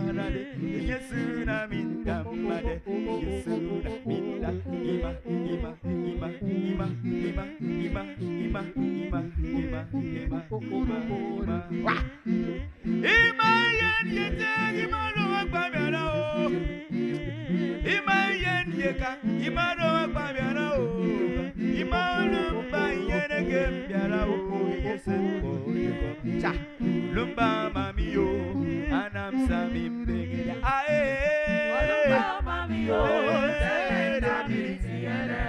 darade yesuna minda made yesuna minda ima ima ima ima ima ima ima ima ima ima ima ima yen yete imano agbamiara o ima yen yeka imano agbamiara o ima lumba yene gembiara o yesembo cha lumba mami yo anam samim bege ae lumba mami yo tena diritiere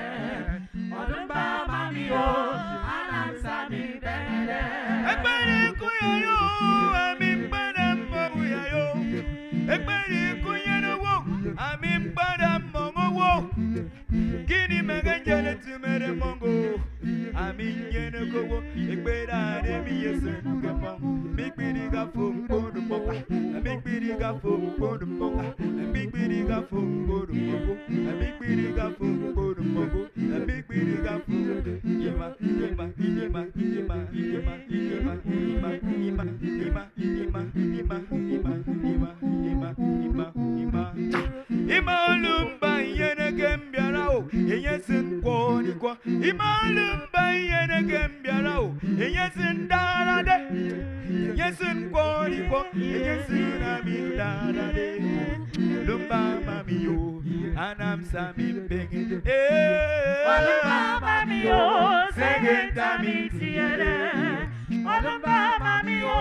lumba mami yo anam samim bege egbere kuyo amin padam moya yo egbere kuyo wo amin padam mongo kini megajele tumere mongo amin yene kowo egbera de mi yesen kemo migbiri ga fo bodu boka migbiri ga fo bodu boka migbiri ga fo bodu boka migbiri ga fo bodu boka migbiri ga fo ima ima ima ima ima ima ima ima ima ima ima ima ima ima ima ima lumba yene gembiara o yesin kwoni kwa ima lumba yene gembiara o yesin darade yesin kwoni kwa yesin amindade lumba mami yo anam sami benge lumba mami yo segenta mi tiere lumba mami yo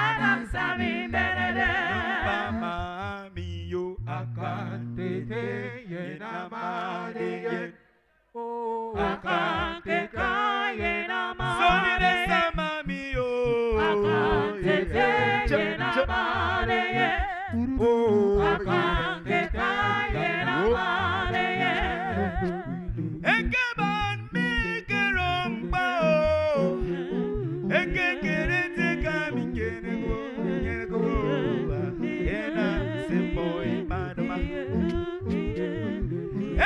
anam sami benge lumba mami yo akante yena mare akante kayena mare sonire samami yo akante yena mare akante kayena mare ekeban mi keromba ekekerete kamingene go yena semboy madama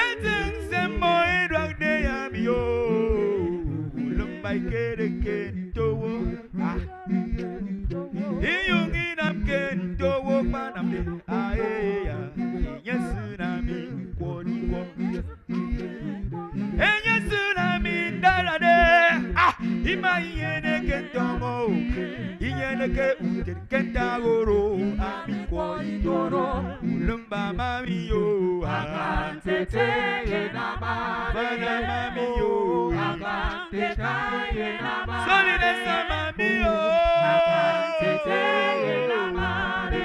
eteng semboy dragde yamio lumbai kere kentowo iyungi nam kentowo manamde aeya yesuna mi kwoni kwo yesuna mi darade ima yene kentomo yene ke kentagoro ami kwoni toro lumba mami yo akantete yena mami yo akantete yena solide mami yo akantete yena mami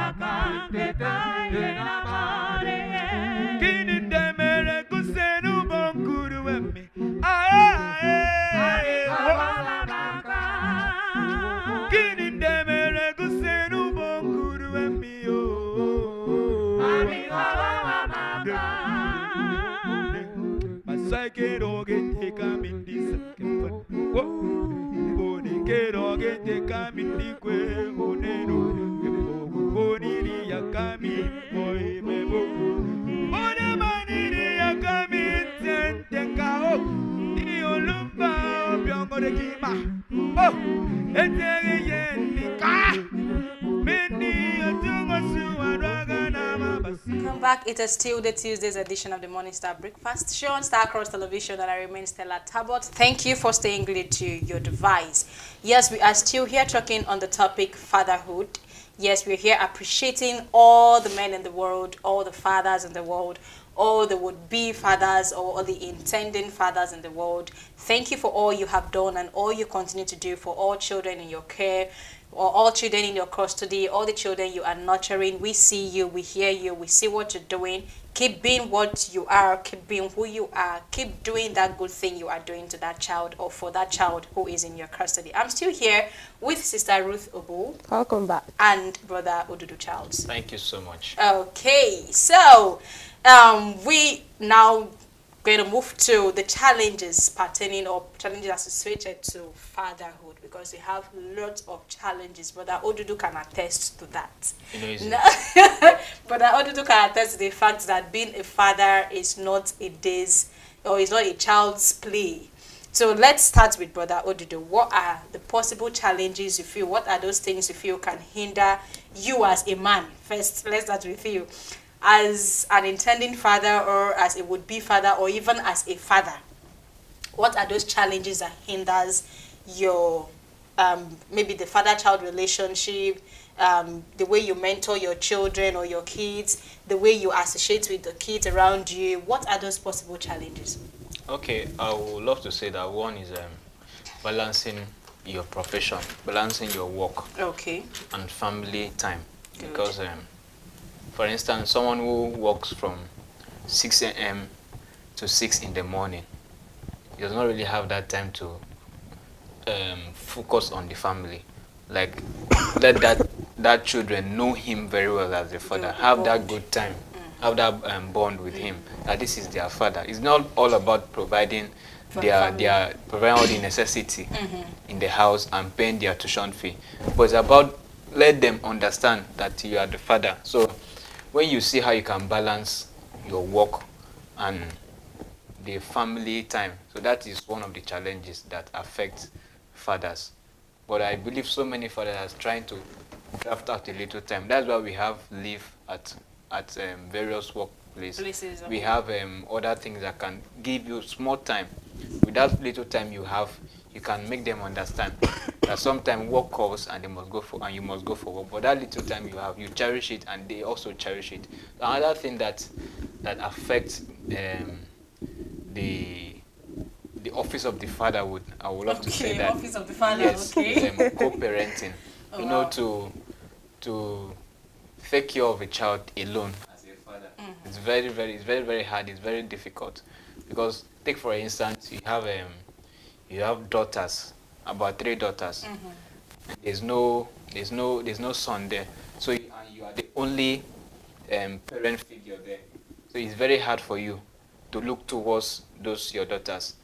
akantete yena mami kini demere kusenu bonkuru wemme kini demere kusenu bonkuru wemme yo Masakero gete kamindi sakefon boni kero gete kamindi kwe onero boni ni yakami boy mebo boni mani ni yakami tente kao ni olumba byongo de kima oh etere yeni ka meni atungo suwaraga na mabasi. Welcome back. It is still the Tuesday's edition of the Morning Star Breakfast Show on Star Cross Television, and I remain Stella Talbot. Thank you for staying glued to your device. Yes, we are still here talking on the topic fatherhood. Yes, we're here appreciating all the men in the world, all the fathers in the world, all the would-be fathers, or all the intending fathers in the world. Thank you for all you have done and all you continue to do for all children in your care, or all children in your custody, all the children you are nurturing. We see you, we hear you, we see what you're doing. Keep being what you are, keep being who you are, keep doing that good thing you are doing to that child or for that child who is in your custody. I'm still here with Sister Ruth Obu. Welcome back. And Brother Odudu Charles. Thank you so much. Okay, so we now going to move to the challenges pertaining or challenges associated to fatherhood, because we have lots of challenges. Brother Odudu can attest to that. Brother Odudu can attest to the fact that being a father is not a day's or is not a child's play. So let's start with Brother Odudu. What are the possible challenges you feel? What are those things you feel can hinder you as a man? First, let's start with you. As an intending father, or as a would-be father, or even as a father, what are those challenges that hinders your maybe the father-child relationship, the way you mentor your children or your kids, the way you associate with the kids around you? What are those possible challenges? Okay, I would love to say that one is balancing your profession, balancing your work, Okay. and family time. Good. Because, for instance, someone who works from 6 a.m. to 6 in the morning, he does not really have that time to focus on the family. Like, let that children know him very well as a father, Good have that bond. good time, have that bond with him, that this is their father. It's not all about providing For the family. providing all the necessity in the house and paying their tuition fee, but it's about let them understand that you are the father. So when you see how you can balance your work and the family time, so that is one of the challenges that affect fathers. But I believe so many fathers are trying to draft out a little time. That's why we have leave at various workplaces. Places, We okay. have other things that can give you small time. With that little time you have, you can make them understand that sometimes work calls and you must go for work. But that little time you have, you cherish it, and they also cherish it. Another thing that affects the office of the father I would love to say Okay, that office of the father, yes, okay. is co-parenting. Oh, You know, wow. to take care of a child alone as a father, it's very very hard. It's very difficult, because take for instance, you have daughters, about 3 daughters. There's no son there, so you are the only parent figure there. So it's very hard for you to look towards those your daughters.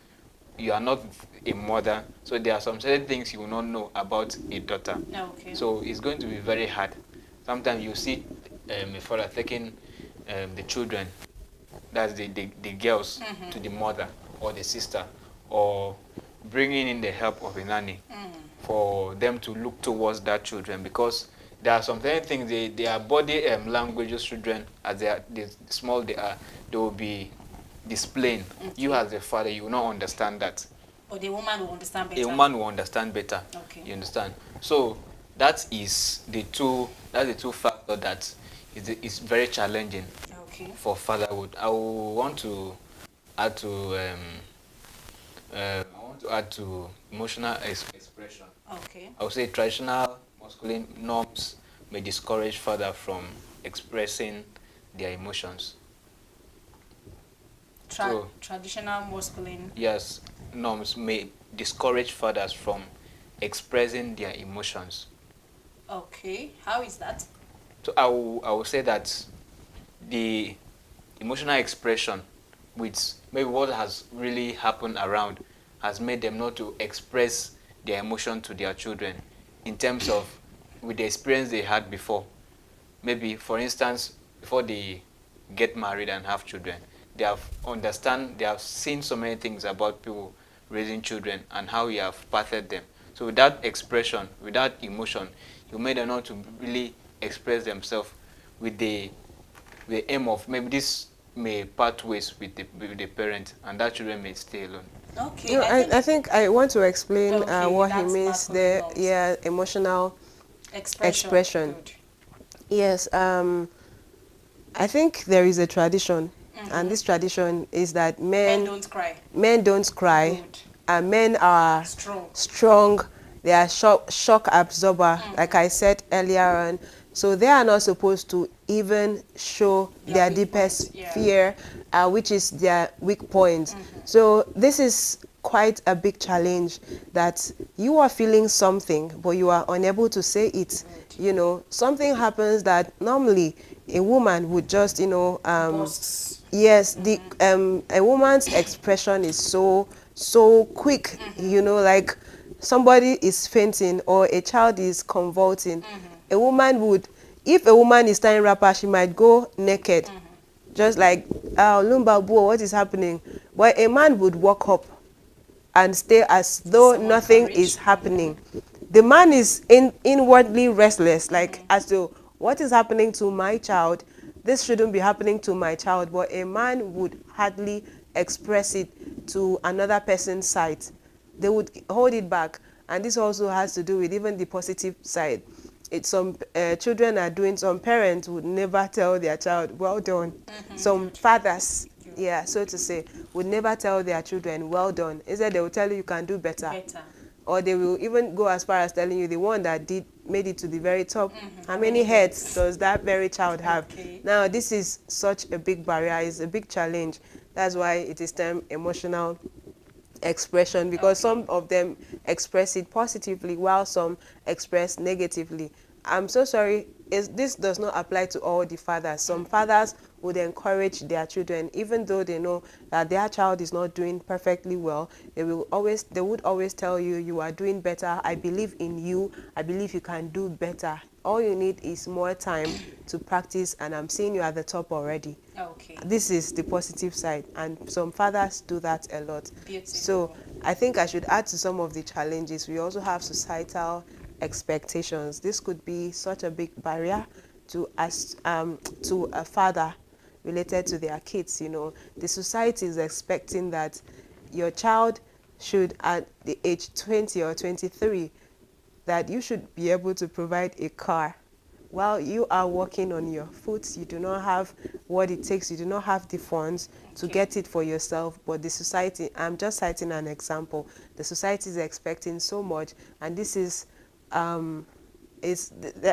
You are not a mother, so there are some certain things you will not know about a daughter. Okay. So it's going to be very hard. Sometimes you see a father taking the children, that's the girls, to the mother or the sister, or bringing in the help of a nanny for them to look towards that children, because there are some certain things, their body languages, children, as the small they are, they will be displaying. You as a father, you will not understand that. Or the woman will understand better. A woman will understand better. Okay. You understand? So that's the two factors that is very challenging Okay. for fatherhood. I will want to add to emotional expression. Okay. I would say traditional masculine norms may discourage father from expressing their emotions. So- Traditional masculine. Yes, norms may discourage fathers from expressing their emotions. Okay. How is that? So I will say that the emotional expression, with maybe what has really happened around, has made them not to express their emotion to their children in terms of with the experience they had before. Maybe, for instance, before they get married and have children, they have seen so many things about people raising children and how you have pathed them. So without expression, without emotion, you made them not to really express themselves with the aim of maybe this may part ways with the parent, and that children may stay alone. Okay. You know, I think I want to explain Okay, what he that's means masculine there. norms. Yeah, emotional expression. Good. Yes, I think there is a tradition, and this tradition is that Men don't cry. men don't cry, Good. and men are Strong. strong. They are shock absorber, like I said earlier on. So they are not supposed to even show Their their weak deepest points, yeah. fear, which is their weak point. So this is quite a big challenge, that you are feeling something, but you are unable to say it. You know, something happens that normally a woman would just, Bursts. yes, a woman's expression is so quick, like somebody is fainting or a child is convulsing. A woman would, if a woman is tying wrapper, she might go naked, just like, Lumba Buo, what is happening? But a man would walk up and stay as though Somewhat nothing courage. is happening. The man is inwardly restless, like as to what is happening to my child. This shouldn't be happening to my child, but a man would hardly express it to another person's side. They would hold it back, and this also has to do with even the positive side. Some children are doing, some parents would never tell their child, well done. Some fathers, yeah, so to say, would never tell their children, well done. Instead, they will tell you, you can do better. Or they will even go as far as telling you, the one that made it to the very top, how many heads does that very child have? Okay. Now, this is such a big barrier, it's a big challenge. That's why it is termed emotional expression, because some of them express it positively while some express negatively. I'm so sorry, this does not apply to all the fathers. Some fathers would encourage their children, even though they know that their child is not doing perfectly well. They would always tell you, you are doing better, I believe in you, I believe you can do better. All you need is more time to practice, and I'm seeing you at the top already. Okay. This is the positive side, and some fathers do that a lot. Beautiful. So I think I should add to some of the challenges. We also have societal expectations. This could be such a big barrier to a father related to their kids. You know, the society is expecting that your child should, at the age 20 or 23, that you should be able to provide a car. While you are working on your foot, you do not have what it takes, you do not have the funds to get it for yourself. But the society, I'm just citing an example, the society is expecting so much, and this is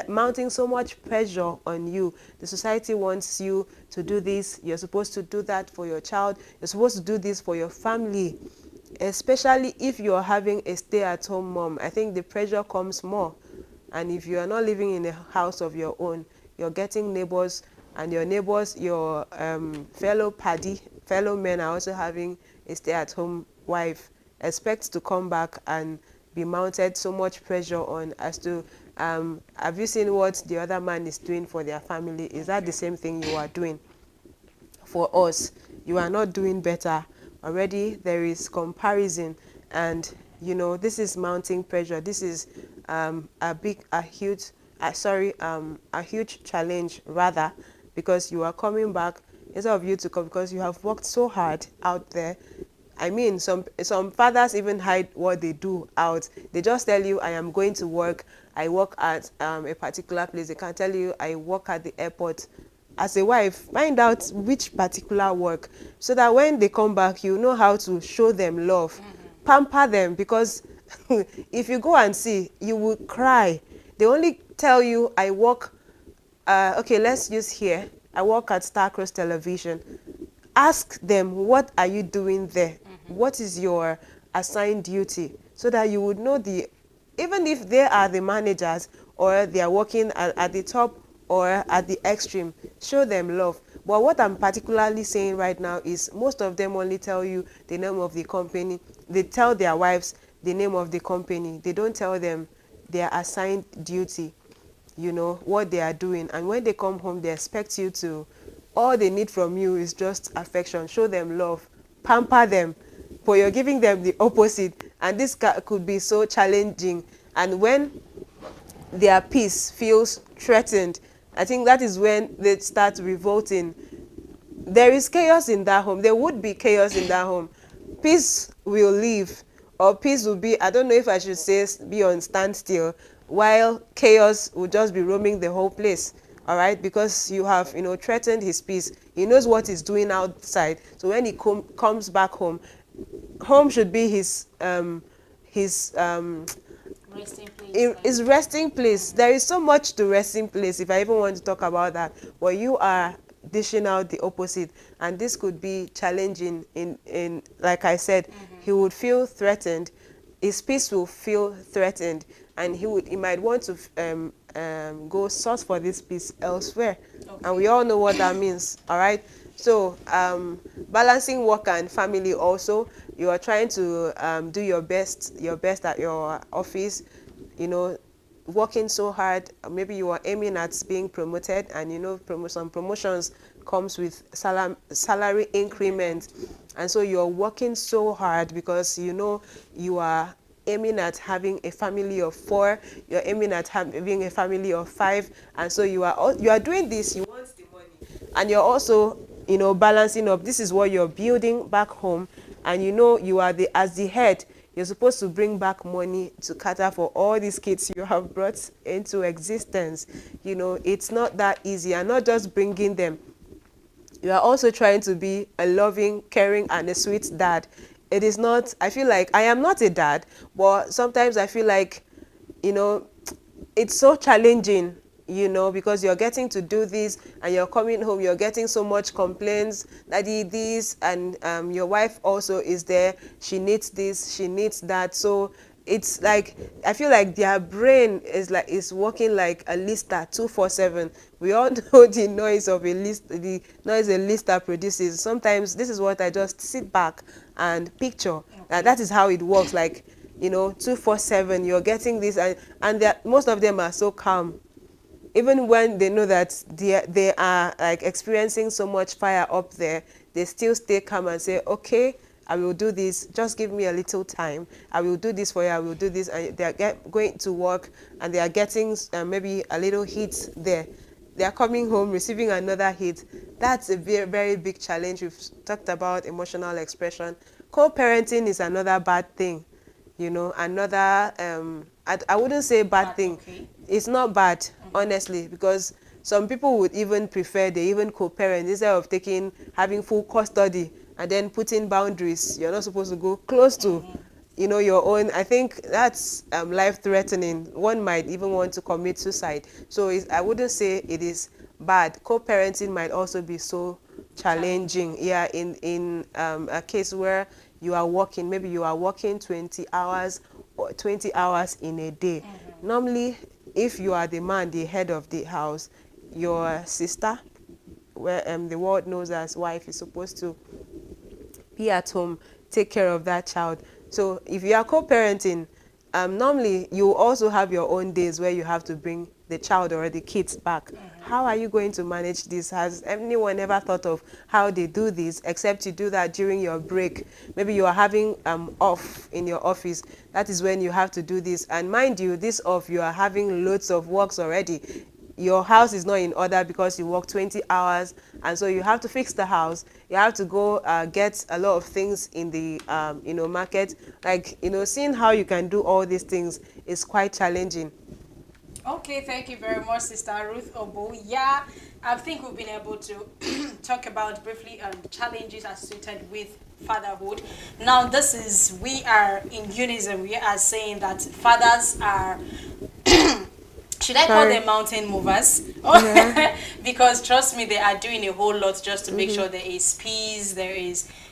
mounting so much pressure on you. The society wants you to do this, you're supposed to do that for your child, you're supposed to do this for your family. Especially if you're having a stay-at-home mom, I think the pressure comes more. And if you are not living in a house of your own, you're getting neighbors, and your neighbors, your fellow men are also having a stay-at-home wife. Expect to come back and be mounted so much pressure on as to, have you seen what the other man is doing for their family? Is that the same thing you are doing for us? You are not doing better. Already there is comparison, and you know, this is mounting pressure. This is a huge challenge, rather, because you are coming back, instead of you to come, because you have worked so hard out there. I mean, some fathers even hide what they do out. They just tell you, I am going to work, I work at a particular place. They can tell you, I work at the airport. As a wife, find out which particular work, so that when they come back, you know how to show them love, pamper them, because if you go and see, you will cry. They only tell you, I work, okay, let's use here, I work at Starcross Television. Ask them, what are you doing there? What is your assigned duty? So that you would know even if they are the managers, or they are working at the top or at the extreme, show them love. But what I'm particularly saying right now is, most of them only tell you the name of the company. They tell their wives the name of the company. They don't tell them their assigned duty, you know, what they are doing. And when they come home, they expect you to, all they need from you is just affection. Show them love, pamper them, but you're giving them the opposite. And this could be so challenging. And when their peace feels threatened, I think that is when they start revolting. There is chaos in that home. There would be chaos in that home. Peace will leave, or peace will be, I don't know if I should say, be on standstill, while chaos will just be roaming the whole place. All right, because you have, you know, threatened his peace. He knows what he's doing outside. So when he comes back home, home should be his Resting place. Is resting place. There is so much to resting place, if I even want to talk about that. But you are dishing out the opposite, and this could be challenging. In like I said, he would feel threatened. His peace will feel threatened, and he might want to go source for this peace elsewhere. And we all know what that means. All right. So balancing work and family also, you are trying to do your best at your office, you know, working so hard. Maybe you are aiming at being promoted, and you know some promotions comes with salary increment, and so you're working so hard because you know you are aiming at having a family of 4, you're aiming at having a family of 5, and so you are doing this, you want the money, and you're also, you know, balancing up. This is what you're building back home, and you know you are as the head, you're supposed to bring back money to cater for all these kids you have brought into existence. You know, it's not that easy, and not just bringing them, you are also trying to be a loving, caring, and a sweet dad. It is not, I feel like, I am not a dad, but sometimes I feel like, you know, it's so challenging, you know, because you're getting to do this and you're coming home, you're getting so much complaints, daddy this, and your wife also is there, she needs this, she needs that. So it's like, I feel like their brain is working like a lister 247. We all know the noise of a list, the noise a lister produces. Sometimes this is what I just sit back and picture. That is how it works. Like, you know, 247, you're getting this, and most of them are so calm. Even when they know that they are like experiencing so much fire up there, they still stay calm and say, okay, I will do this, just give me a little time, I will do this for you, I will do this. And they are going to work, and they are getting maybe a little hit there. They are coming home, receiving another hit. That's a very, very big challenge. We've talked about emotional expression. Co-parenting is another bad thing, you know, another, I wouldn't say bad thing. Okay. It's not bad, honestly, because some people would even prefer, they even co-parent instead of having full custody and then putting boundaries. You're not supposed to go close to, you know, your own. I think that's life-threatening. One might even want to commit suicide. So I wouldn't say it is bad. Co-parenting might also be so challenging. Yeah, in a case where you are working, maybe you are working 20 hours or 20 hours in a day. Normally, if you are the man, the head of the house, your sister, where the world knows as wife, is supposed to be at home, take care of that child. So if you are co-parenting, normally you also have your own days where you have to bring the child or the kids back. How are you going to manage this? Has anyone ever thought of how they do this, except you do that during your break? Maybe you are having off in your office. That is when you have to do this. And mind you, this off, you are having loads of works already. Your house is not in order because you work 20 hours, and so you have to fix the house. You have to go get a lot of things in the you know, market. Like, you know, seeing how you can do all these things is quite challenging. Okay, thank you very much, Sister Ruth Obo. Yeah, I think we've been able to talk about briefly the challenges associated with fatherhood. Now, we are in unison. We are saying that fathers are should I call them mountain movers? Yeah. Because trust me, they are doing a whole lot just to make sure there is peace,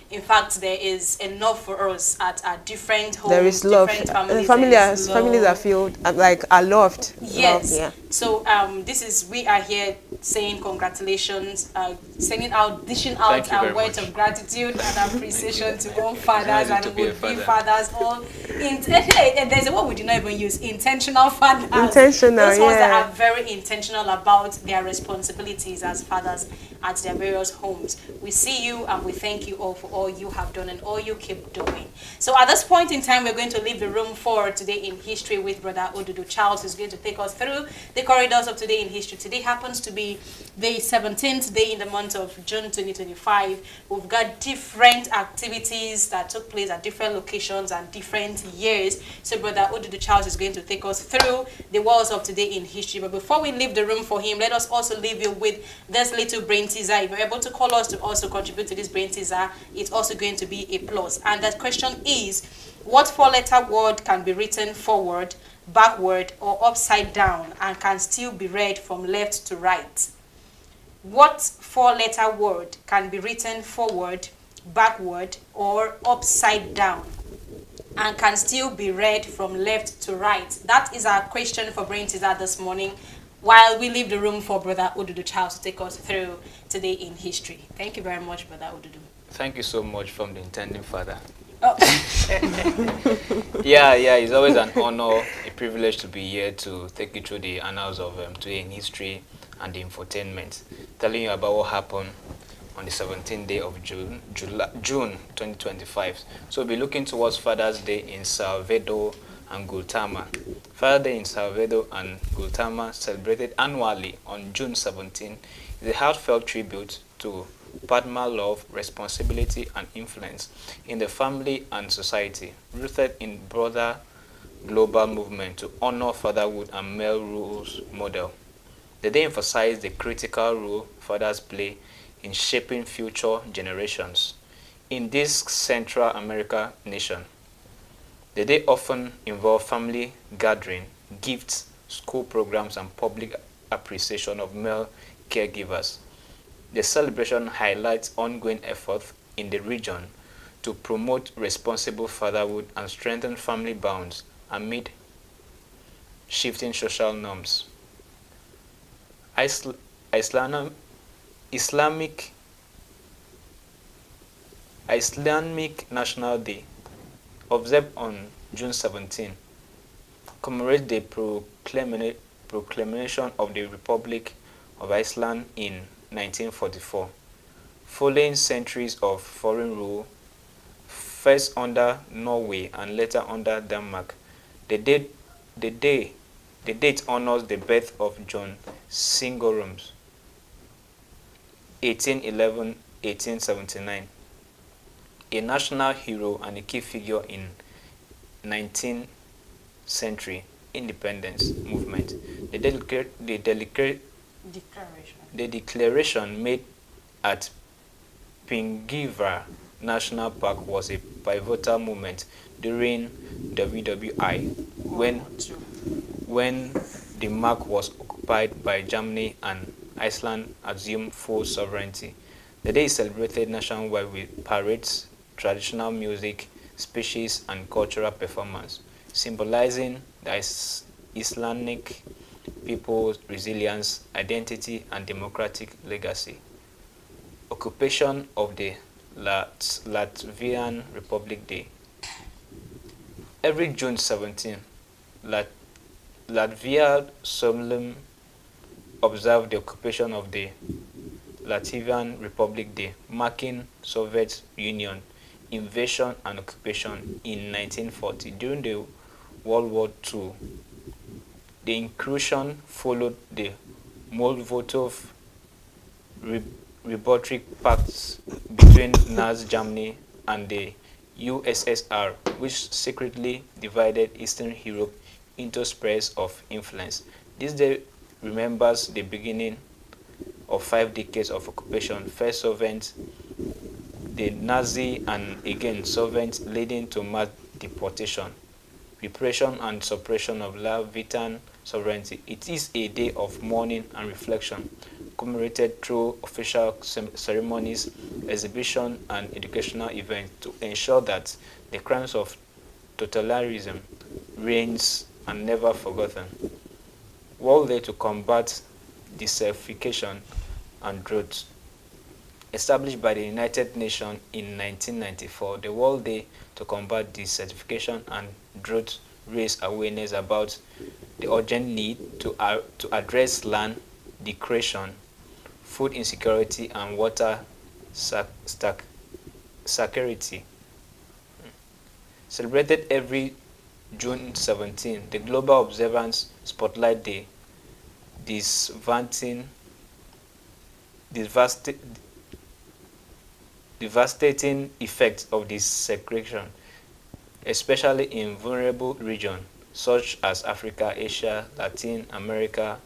in fact, there is enough for us at our different homes. There is love. Families, families are filled, like, are loved. Yes. Love, yeah. So we are here saying congratulations, dishing out our words of gratitude and appreciation to all fathers and would-be fathers. There's a word we do not even use, intentional fathers. Intentional, Those ones that yeah. are very intentional about their responsibilities as fathers at their various homes. We see you and we thank you all for all you have done and all you keep doing. So at this point in time, we're going to leave the room for Today in History with Brother Odudu Charles, who's going to take us through the corridors of Today in History. Today happens to be the 17th day in the month of June 2025. We've got different activities that took place at different locations and different years. So Brother Odudu Charles is going to take us through the walls of Today in History. But before we leave the room for him, let us also leave you with this little brain teaser. If you're able to call us to also contribute to this brain teaser, it's also going to be a plus. And that question is, what four-letter word can be written forward, backward, or upside down and can still be read from left to right? What four-letter word can be written forward, backward, or upside down and can still be read from left to right? That is our question for brain teaser this morning, while we leave the room for Brother Odudu Charles to take us through Today in History. Thank you very much, Brother Odudu. Thank you so much from the intending father. Oh. Yeah, it's always an honor, a privilege to be here to take you through the annals of today in history and the infotainment, telling you about what happened on the 17th day of June 2025. So we'll be looking towards Father's Day in Salvador and Gultama. Father's Day in Salvador and Gultama, celebrated annually on June 17, is a heartfelt tribute to paternal love, responsibility, and influence in the family and society, rooted in broader global movement to honor fatherhood and male roles model. The day emphasized the critical role fathers play in shaping future generations. In this Central America nation, the day often involved family gathering, gifts, school programs, and public appreciation of male caregivers. The celebration highlights ongoing efforts in the region to promote responsible fatherhood and strengthen family bonds amid shifting social norms. Islamic National Day, observed on June 17, commemorates the proclamation of the Republic of Iceland in 1944. Following centuries of foreign rule, first under Norway and later under Denmark, the date honors the birth of John Singorums, 1811-1879, a national hero and a key figure in 19th century independence movement. The declaration made at Pingiva National Park was a pivotal moment during WWI when Denmark was occupied by Germany and Iceland assumed full sovereignty. The day is celebrated nationwide with parades, traditional music, speeches, and cultural performance, symbolizing the Icelandic people's resilience, identity, and democratic legacy. Occupation of the Latvian Republic Day. Every June 17, Latvia solemnly observed the occupation of the Latvian Republic Day, marking Soviet Union invasion and occupation in 1940. During the World War II, the incursion followed the Molotov-Ribbentrop Pact between Nazi Germany and the USSR, which secretly divided Eastern Europe into spheres of influence. This day remembers the beginning of 5 decades of occupation, first Soviet, the Nazi, and again Soviet, leading to mass deportation, repression, and suppression of Latvian sovereignty. It is a day of mourning and reflection, commemorated through official ceremonies, exhibition, and educational events to ensure that the crimes of totalitarianism reigns and never forgotten. World Day to combat desertification and drought. Established by the United Nations in 1994, the World Day to combat desertification and drought raised awareness about the urgent need to address land degradation, food insecurity, and water scarcity. Celebrated every June 17, the global observance spotlight the devastating effects of this segregation, especially in vulnerable regions such as Africa, Asia, Latin America,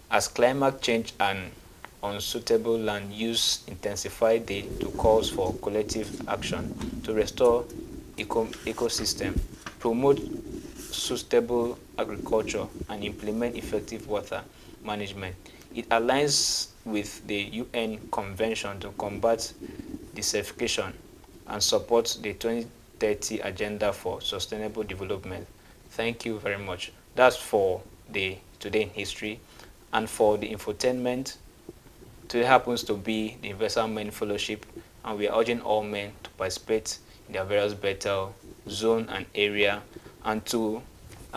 as climate change and unsuitable land use intensify. The calls for collective action to restore ecosystem, promote sustainable agriculture, and implement effective water management. It aligns with the UN Convention to combat desertification and supports the 2030 Agenda for Sustainable Development. Thank you very much. That's for the Today in History. And for the infotainment, today happens to be the Universal Men Fellowship, and we are urging all men to participate in their various battle zone and area, and to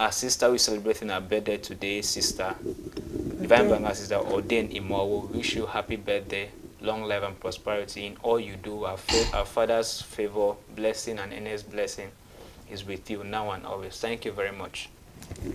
our sister who is celebrating her birthday today, Sister Divine Banga, Sister Ordain Imo. We wish you happy birthday, long life and prosperity in all you do. Our Father's favor, blessing, and earnest blessing is with you now and always. Thank you very much.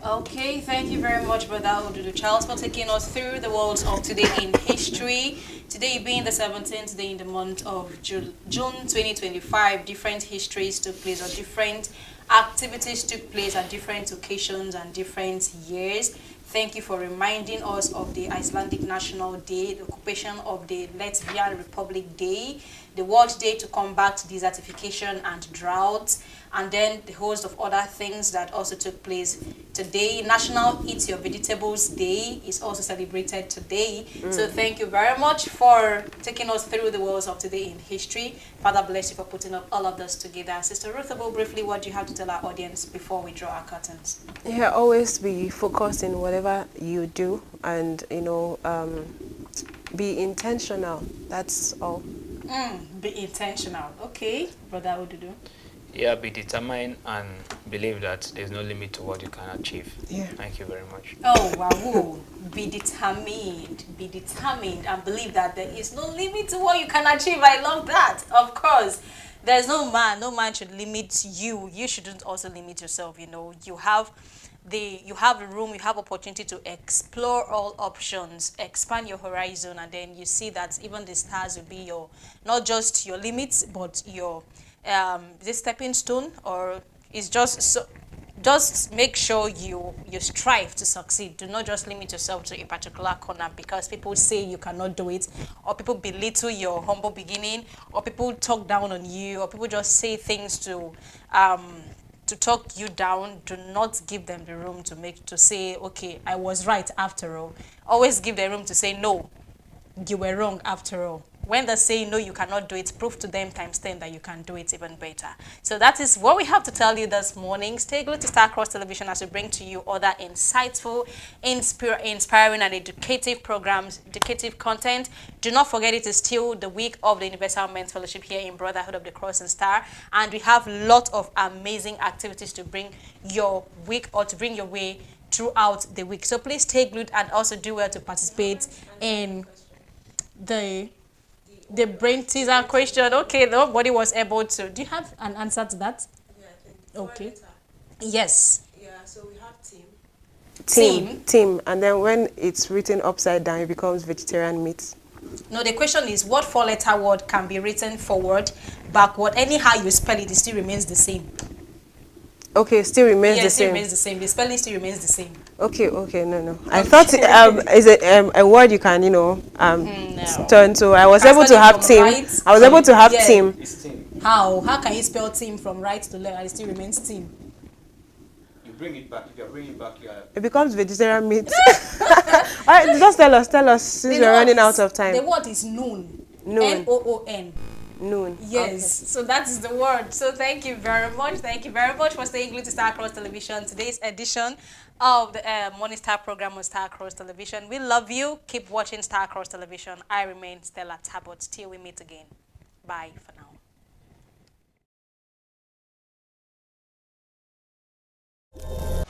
Okay, thank you very much, Brother Odudu Charles, for taking us through the world of today in history. Today being the 17th day in the month of June 2025, different histories took place, or different activities took place at different occasions and different years. Thank you for reminding us of the Icelandic National Day, the occupation of the Latvian Republic Day, the World Day to combat desertification and drought, and then the host of other things that also took place today. National Eat Your Vegetables Day is also celebrated today. So thank you very much for taking us through the worlds of today in history. Father bless you for putting up all of this together. Sister Ruthable, briefly, what do you have to tell our audience before we draw our curtains? Yeah, always be focused in whatever you do, and be intentional. That's all. Be intentional. Okay, Brother Odudu. Yeah, be determined and believe that there's no limit to what you can achieve. Yeah. Thank you very much. Oh, wow. Be determined and believe that there is no limit to what you can achieve. I love that. Of course, there's no man should limit you. You shouldn't also limit yourself. You know, you have the room, you have opportunity to explore all options, expand your horizon, and then you see that even the stars will be your, not just your limits, but your this stepping stone, or is just make sure you strive to succeed. Do not just limit yourself to a particular corner because people say you cannot do it, or people belittle your humble beginning, or people talk down on you, or people just say things to talk you down. Do not give them the room to say, okay, I was right after all. Always give them room to say, no, you were wrong after all. When they say, no, you cannot do it, prove to them times 10 that you can do it even better. So that is what we have to tell you this morning. Stay glued to Star Cross Television as we bring to you other insightful, inspiring, and educative programs, educative content. Do not forget, it is still the week of the Universal Men's Fellowship here in Brotherhood of the Cross and Star. And we have lots of amazing activities to bring your week, or to bring your way throughout the week. So please stay glued and also do well to participate in the brain teaser question. Okay, nobody was able to. Do you have an answer to that? Yeah, I think. Okay. Yes. Yeah, so we have team. Team. And then when it's written upside down, it becomes vegetarian meat. No, the question is, what four-letter word can be written forward, backward? Anyhow you spell it, it still remains the same. Okay, still remains the it still same. remains the same. The spelling still remains the same. Okay, no. I thought is a word you can, No. turn to. I was can able to spell it have from team. right I was to- able to have yeah. team. It's team. How can you spell team from right to left and it still remains team? You bring it back. If you bring it back, you are. It becomes vegetarian meat. All right, just tell us since we're running out of The time. word is noon. Noon. N-O-O-N. Noon. Yes, so that is the word. So thank you very much. Thank you very much for staying glued to Star Cross Television. Today's edition of the Morning Star program on Star Cross Television. We love you. Keep watching Star Cross Television. I remain Stella Talbot. Till we meet again. Bye for now.